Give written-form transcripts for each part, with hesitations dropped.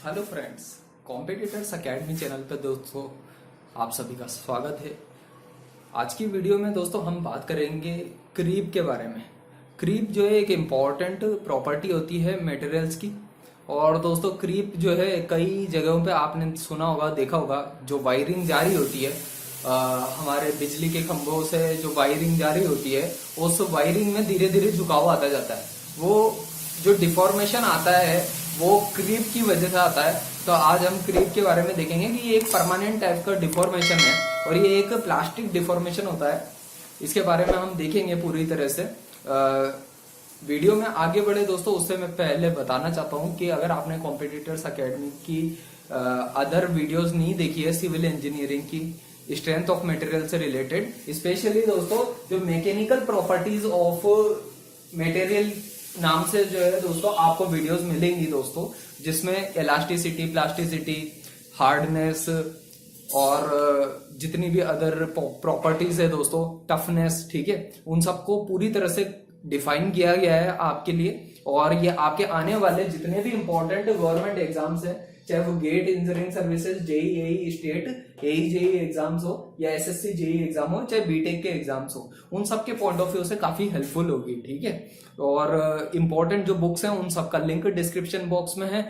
Hello friends, competitors academy channel पर दोस्तों आप सभी का स्वागत है। आज की वीडियो में दोस्तों हम बात करेंगे क्रीप के बारे में। क्रीप जो है एक इम्पॉर्टेंट प्रॉपर्टी होती है मटेरियल्स की। और दोस्तों क्रीप जो है कई जगहों पे आपने सुना होगा, देखा होगा, जो वायरिंग जारी होती है हमारे बिजली के खंभों से जो वायरिंग जारी होती है, उस वायरिंग में धीरे धीरे झुकाव आता जाता है। वो जो डिफॉर्मेशन आता है वो क्रीप की वजह से आता है। तो आज हम क्रीप के बारे में देखेंगे कि ये एक परमानेंट टाइप का डिफॉर्मेशन है और ये एक प्लास्टिक डिफॉर्मेशन होता है। इसके बारे में हम देखेंगे पूरी तरह से। वीडियो में आगे बढ़े दोस्तों, उससे मैं पहले बताना चाहता हूं कि अगर आपने कॉम्पिटिटर्स अकेडमी की अदर वीडियोस नहीं देखी है सिविल इंजीनियरिंग की स्ट्रेंथ ऑफ मटेरियल से रिलेटेड, स्पेशली दोस्तों जो मैकेनिकल प्रॉपर्टीज ऑफ मटेरियल नाम से जो है दोस्तों आपको वीडियोस मिलेंगी दोस्तों, जिसमें इलास्टिसिटी, प्लास्टिसिटी, हार्डनेस और जितनी भी अदर प्रॉपर्टीज है दोस्तों, टफनेस, ठीक है, उन सबको पूरी तरह से डिफाइन किया गया है आपके लिए। और ये आपके आने वाले जितने भी इंपॉर्टेंट गवर्नमेंट एग्जाम्स हैं, चाहे वो गेट इंजीनियरिंग सर्विसेज, जेई एई स्टेट एई जेई एग्जाम्स हो या एसएससी जेई एग्जाम हो, चाहे बीटेक के एग्जाम्स हो, उन सब के पॉइंट ऑफ व्यू से काफी हेल्पफुल होगी, ठीक है। और इंपॉर्टेंट जो बुक्स हैं उन सबका लिंक डिस्क्रिप्शन बॉक्स में है।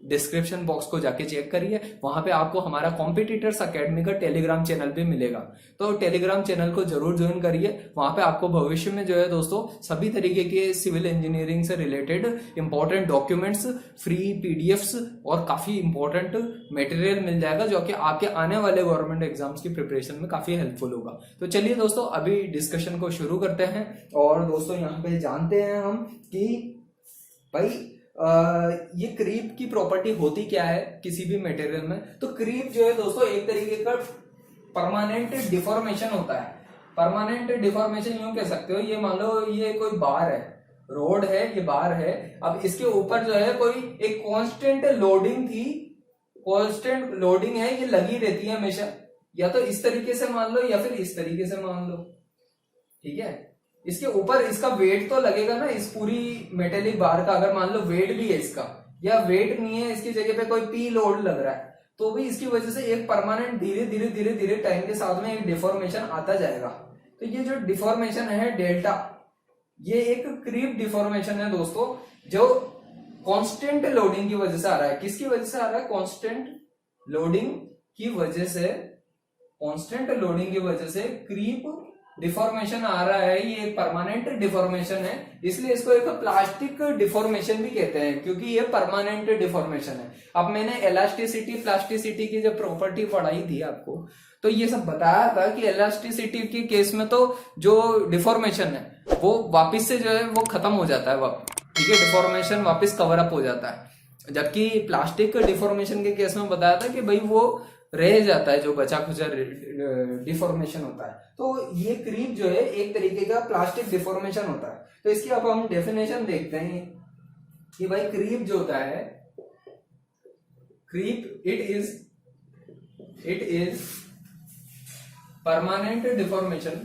डिस्क्रिप्शन बॉक्स को जाके चेक करिए, वहां पे आपको हमारा कॉम्पिटिटर्स अकेडमी का टेलीग्राम चैनल भी मिलेगा। तो टेलीग्राम चैनल को जरूर ज्वाइन करिए। वहां पे आपको भविष्य में जो है दोस्तों सभी तरीके के सिविल इंजीनियरिंग से related important documents, free PDFs और काफी इंपॉर्टेंट मटेरियल मिल जाएगा, जो कि आपके आने वाले गवर्नमेंट एग्जाम्स की प्रिपरेशन में काफी हेल्पफुल होगा। तो चलिए दोस्तों अभी डिस्कशन को शुरू करते हैं। और दोस्तों यहाँ पे जानते हैं हम कि भाई ये क्रीप की प्रॉपर्टी होती क्या है किसी भी मटेरियल में। तो क्रीप जो है दोस्तों एक तरीके का परमानेंट डिफॉर्मेशन होता है। परमानेंट डिफॉर्मेशन यूं कह सकते हो, ये मान लो ये कोई बार है, रोड है, ये बार है। अब इसके ऊपर जो है कोई एक कांस्टेंट लोडिंग थी, कांस्टेंट लोडिंग है, ये लगी रहती है हमेशा, या तो इस तरीके से मान लो या फिर इस तरीके से मान लो, ठीक है। इसके ऊपर इसका वेट तो लगेगा ना, इस पूरी मेटेलिक बार का अगर मान लो वेट भी है इसका, या वेट नहीं है, इसकी जगह पे कोई पी लोड लग रहा है, तो भी इसकी वजह से एक परमानेंट धीरे धीरे धीरे धीरे टाइम के साथ में एक डिफॉर्मेशन आता जाएगा। तो ये जो डिफॉर्मेशन है डेल्टा, ये एक क्रीप डिफॉर्मेशन है दोस्तों, जो कांस्टेंट लोडिंग की वजह से आ रहा है। किसकी वजह से आ रहा है? कांस्टेंट लोडिंग की वजह से, कांस्टेंट लोडिंग की वजह से क्रीप डिफॉर्मेशन आ रहा है। ये एक परमानेंट डिफॉर्मेशन है, इसलिए इसको एक प्लास्टिक डिफॉर्मेशन भी कहते हैं, क्योंकि ये परमानेंट डिफॉर्मेशन है। अब मैंने इलास्टिसिटी, प्लास्टिसिटी की जब प्रॉपर्टी पढ़ाई थी आपको, तो ये सब बताया था कि इलास्टिसिटी के केस में तो जो डिफॉर्मेशन है वो वापिस से जो है वो खत्म हो जाता है, ठीक है, डिफॉर्मेशन वापिस कवर अप हो जाता है। जबकि प्लास्टिक डिफॉर्मेशन के केस में बताया था कि भाई वो रह जाता है, जो बचा खुचा डिफॉर्मेशन होता है। तो ये क्रीप जो है एक तरीके का प्लास्टिक डिफॉर्मेशन होता है। तो इसकी अब हम डेफिनेशन देखते हैं कि भाई क्रीप जो होता है, creep it is permanent deformation,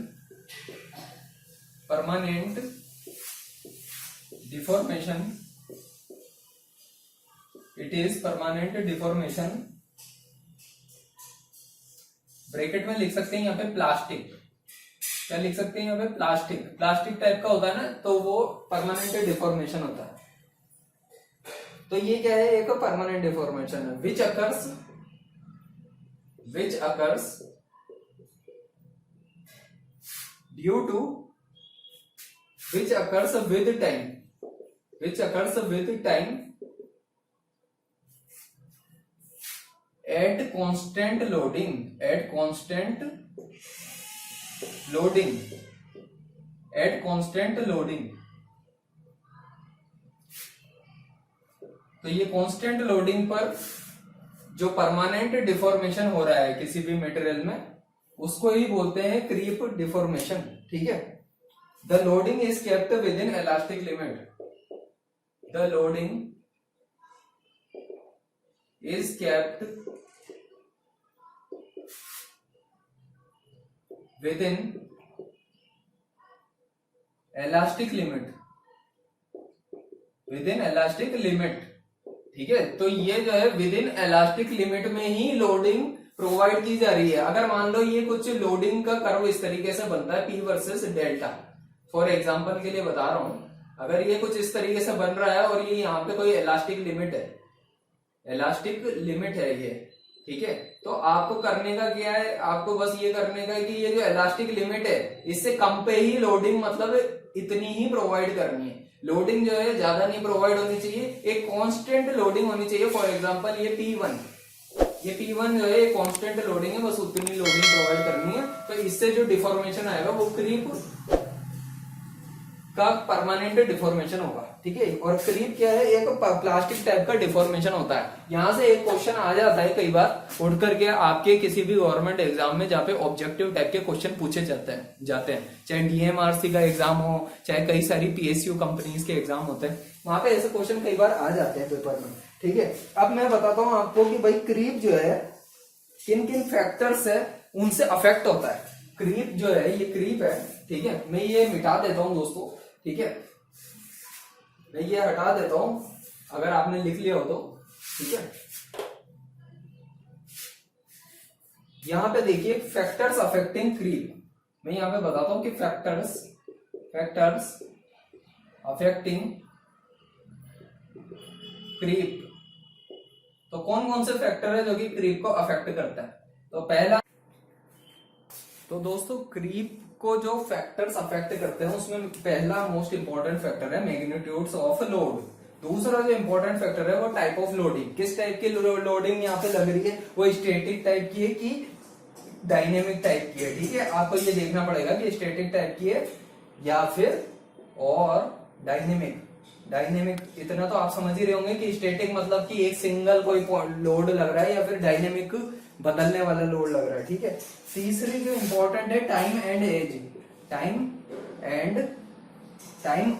permanent deformation, it is permanent deformation, bracket में लिख सकते हैं यहाँ पे प्लास्टिक, क्या लिख सकते हैं यहाँ पे? प्लास्टिक, प्लास्टिक टाइप का होता है ना, तो वो परमानेंट डिफॉर्मेशन होता है। तो ये क्या है? एक परमानेंट डिफॉर्मेशन है which occurs due to, which occurs with time, which occurs with time at constant loading, at constant loading, at constant loading। तो ये कांस्टेंट लोडिंग पर जो परमानेंट डिफॉर्मेशन हो रहा है किसी भी मटेरियल में, उसको ही बोलते हैं क्रीप डिफॉर्मेशन, ठीक है। The loading is kept with in elastic limit, the loading is kept within elastic limit, with in elastic limit, ठीक है, तो ये जो है विद इन इलास्टिक लिमिट में ही लोडिंग प्रोवाइड की जा रही है। अगर मान लो ये कुछ लोडिंग का कर्व इस तरीके से बनता है, P versus delta, for example के लिए बता रहा हूं, अगर ये कुछ इस तरीके से बन रहा है और ये यहाँ पे कोई इलास्टिक लिमिट है, इलास्टिक लिमिट है ये, ठीक है, तो आपको करने का क्या है, आपको बस ये करने का है कि ये जो इलास्टिक लिमिट है इससे कम पे ही लोडिंग मतलब इतनी ही प्रोवाइड करनी है। लोडिंग जो है ज्यादा नहीं प्रोवाइड होनी चाहिए, एक कांस्टेंट लोडिंग होनी चाहिए। फॉर एग्जांपल ये P1 जो है कांस्टेंट लोडिंग है, बस उतनी लोडिंग प्रोवाइड करनी है। तो इससे जो डिफॉर्मेशन आएगा वो क्रीप का परमानेंट डिफॉर्मेशन होगा, ठीक है। और क्रीप क्या है, एक प्लास्टिक टाइप का डिफॉर्मेशन होता है। यहां से एक क्वेश्चन आ जाता है कई बार उठ करके आपके किसी भी गवर्नमेंट एग्जाम में, जहाँ पे ऑब्जेक्टिव टाइप के क्वेश्चन पूछे जाते हैं, चाहे DMRC का एग्जाम हो, चाहे कई सारी PSU कंपनीज के एग्जाम होते हैं, वहां पे ऐसे क्वेश्चन कई बार आ जाते हैं पेपर में, ठीक है। अब मैं बताता हूँ आपको कि भाई क्रीप जो है किन किन फैक्टर्स है उनसे अफेक्ट होता है। क्रीप जो है, ये क्रीप है, ठीक है, मैं ये मिटा देता हूं दोस्तों, ठीक है, मैं ये हटा देता हूं अगर आपने लिख लिया हो तो, ठीक है। यहां पे देखिए फैक्टर्स अफेक्टिंग क्रीप, मैं यहां पे बताता हूं कि फैक्टर्स अफेक्टिंग क्रीप, तो कौन कौन से फैक्टर है जो कि क्रीप को अफेक्ट करता है। तो पहला, तो दोस्तों क्रीप को जो फैक्टर्स अफेक्ट करते हैं उसमें पहला मोस्ट इंपॉर्टेंट फैक्टर है मैग्नीट्यूड्स ऑफ लोड। दूसरा जो इंपॉर्टेंट फैक्टर है वो टाइप ऑफ लोडिंग, किस टाइप की लोडिंग यहाँ पे लग रही है, वो स्टैटिक टाइप की है कि डायनेमिक टाइप की है, ठीक है। आपको ये देखना पड़ेगा कि स्टैटिक टाइप की है या फिर और डायनेमिक इतना तो आप समझ ही रहे होंगे कि स्टैटिक मतलब कि एक सिंगल कोई लोड लग रहा है, या फिर डायनेमिक बदलने वाला लोड लग रहा है, ठीक है। तीसरी जो इंपॉर्टेंट है टाइम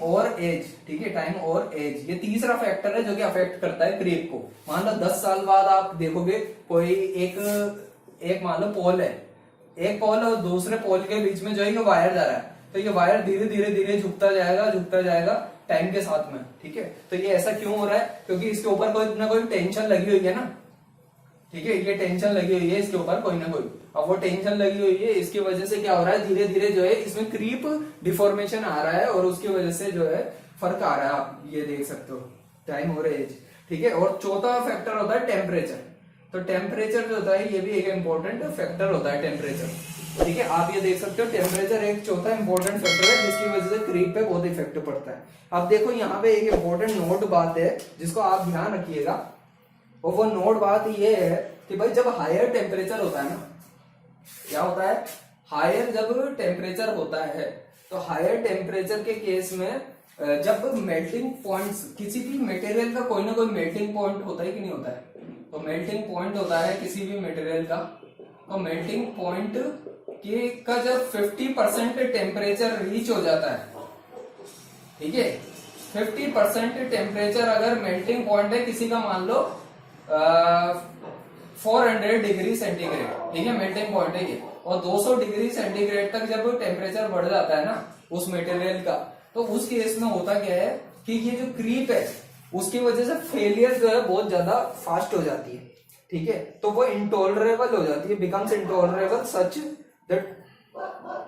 और एज, ठीक है, टाइम और एज, ये तीसरा फैक्टर है जो कि अफेक्ट करता है क्रीप को। मान लो 10 साल बाद आप देखोगे कोई एक मान लो पोल है, एक पोल और दूसरे पोल के बीच में जो है ये वायर जा रहा है, तो ये वायर धीरे धीरे झुकता जाएगा टाइम के साथ में, ठीक है। तो ये ऐसा क्यों हो रहा है, क्योंकि इसके ऊपर कोई ना कोई टेंशन लगी हुई है ना, ठीक है, ये टेंशन लगी हुई है इसके ऊपर कोई ना कोई। अब वो टेंशन लगी हुई है, इसकी वजह से क्या हो रहा है, धीरे धीरे जो है इसमें क्रीप डिफॉर्मेशन आ रहा है और उसकी वजह से जो है फर्क आ रहा है, आप ये देख सकते हो, टाइम और एज, ठीक है। और चौथा फैक्टर होता है टेम्परेचर। तो टेम्परेचर जो होता है ये भी एक इंपॉर्टेंट फैक्टर होता है, टेम्परेचर, ठीक है। आप ये देख सकते हो टेम्परेचर एक चौथा इंपॉर्टेंट फैक्टर है जिसकी वजह से क्रीप पे बहुत इफेक्ट पड़ता है। अब देखो यहाँ पे एक इंपॉर्टेंट नोट बात है जिसको आप ध्यान रखिएगा, और वो नोट बात ये है कि भाई जब हायर टेम्परेचर होता है ना, क्या होता है, हायर जब टेम्परेचर होता है, तो हायर टेम्परेचर के केस में जब मेल्टिंग पॉइंट्स, किसी भी मटेरियल का कोई ना कोई मेल्टिंग पॉइंट होता है कि नहीं होता है, तो मेल्टिंग पॉइंट होता है किसी भी मटेरियल का, तो मेल्टिंग पॉइंट का जब 50% टेम्परेचर रीच हो जाता है, ठीक है, 50% टेम्परेचर अगर मेल्टिंग पॉइंट है किसी का, मान लो 400 डिग्री सेंटीग्रेड, ठीक है, मेल्टिंग पॉइंट है ये, और 200 डिग्री सेंटीग्रेड तक जब टेम्परेचर बढ़ जाता है ना उस मटेरियल का, तो उस केस में होता क्या है कि ये जो क्रीप है उसकी वजह से फेलियर जो है बहुत ज्यादा फास्ट हो जाती है, ठीक है। तो वो इंटॉलरेबल हो जाती है, becomes intolerable such that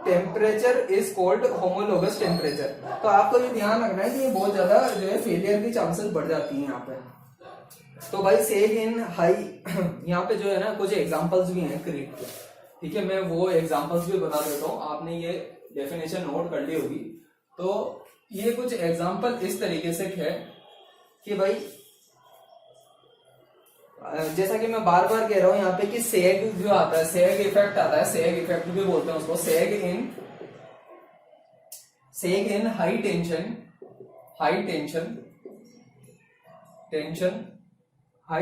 temperature is called homologous temperature. तो आपको ये ध्यान रखना है कि ये बहुत ज्यादा जो है फेलियर की चांसेस बढ़ जाती है यहाँ पे। तो भाई सेग इन हाई, यहाँ पे जो है ना कुछ एग्जांपल्स भी हैं क्रीप के, ठीक है, मैं वो एग्जांपल्स भी बता देता हूँ, आपने ये डेफिनेशन नोट कर ली होगी। तो ये कुछ एग्जांपल इस तरीके से है कि भाई जैसा कि मैं बार बार कह रहा हूं यहाँ पे कि सेग जो आता है, सेग इफेक्ट आता है, सेग इफेक्ट भी बोलते हैं उसको, सेग इन हाई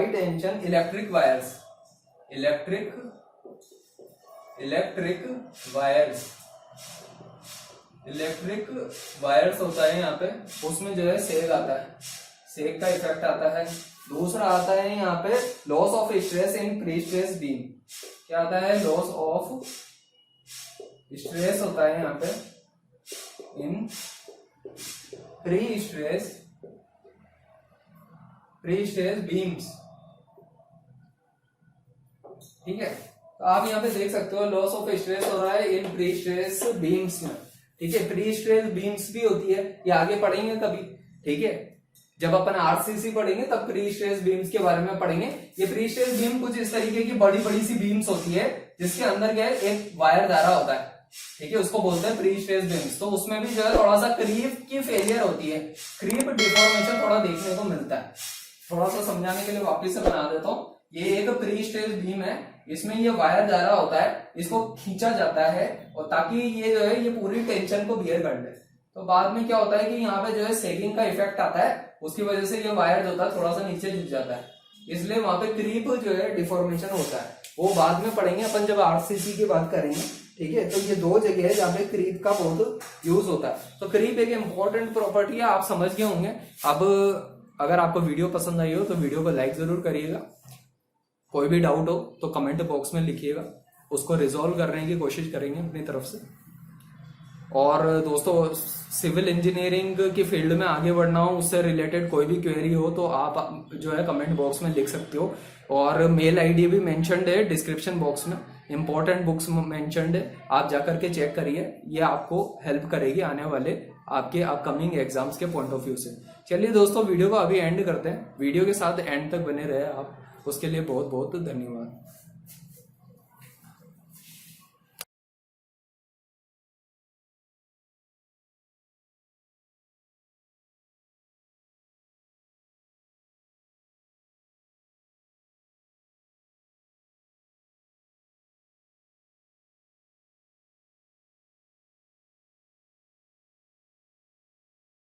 टेंशन इलेक्ट्रिक वायर्स होता है यहाँ पे, उसमें जो है सेग आता है, सेग का इफेक्ट आता है। दूसरा आता है यहाँ पे loss of stress in pre stress beam, क्या आता है, लॉस ऑफ स्ट्रेस होता है यहाँ पे इन pre stress pre stress beams. ठीक है, तो आप यहाँ पे देख सकते हो लॉस ऑफ स्ट्रेस हो रहा है इन प्री स्ट्रेस बीम्स में। ठीक है, प्री स्ट्रेस बीम्स भी होती है, ये आगे पढ़ेंगे कभी। ठीक है, जब अपन आरसीसी पढ़ेंगे तब प्री स्ट्रेस बीम्स के बारे में पढ़ेंगे। ये प्री स्ट्रेस बीम कुछ इस तरीके की बड़ी बड़ी सी बीम्स होती है जिसके अंदर क्या है, एक वायर धारा होता है। ठीक है, उसको बोलते हैं प्री स्ट्रेस बीम्स। तो उसमें भी जो है थोड़ा सा क्रीप की फेलियर होती है, क्रीप डिफॉर्मेशन थोड़ा देखने को मिलता है। थोड़ा सा समझाने के लिए वापिस से बना देता हूँ। ये एक प्री स्ट्रेस बीम है, इसमें ये वायर धारा होता है, इसको खींचा जाता है और ताकि ये जो है ये पूरी टेंशन को बियर कर ले। तो बाद में क्या होता है कि यहाँ पे जो है सेगिंग का इफेक्ट आता है, उसकी वजह से ये वायर जो होता है थोड़ा सा नीचे झुक जाता है, इसलिए वहां पे क्रीप जो है डिफॉर्मेशन होता है। वो बाद में पढ़ेंगे अपन जब आरसीसी की बात करेंगे। ठीक है, तो ये दो जगह है जहाँ पे क्रीप का बहुत यूज होता है। तो क्रीप एक इंपॉर्टेंट प्रॉपर्टी है, आप समझ गए होंगे। अब अगर आपको वीडियो पसंद आई हो तो वीडियो को लाइक जरूर करिएगा। कोई भी डाउट हो तो कमेंट बॉक्स में लिखिएगा, उसको रिजॉल्व करने की कोशिश करेंगे अपनी तरफ से। और दोस्तों, सिविल इंजीनियरिंग की फील्ड में आगे बढ़ना हो, उससे रिलेटेड कोई भी क्वेरी हो तो आप जो है कमेंट बॉक्स में लिख सकते हो। और मेल आईडी भी मेंशन्ड है डिस्क्रिप्शन बॉक्स में, इंपॉर्टेंट बुक्स मेंशन्ड है, आप जाकर के चेक करिए, ये आपको हेल्प करेगी आने वाले आपके अपकमिंग एग्जाम्स के पॉइंट ऑफ व्यू से। चलिए दोस्तों, वीडियो को अभी एंड करते हैं। वीडियो के साथ एंड तक बने रहे आप, उसके लिए बहुत बहुत धन्यवाद।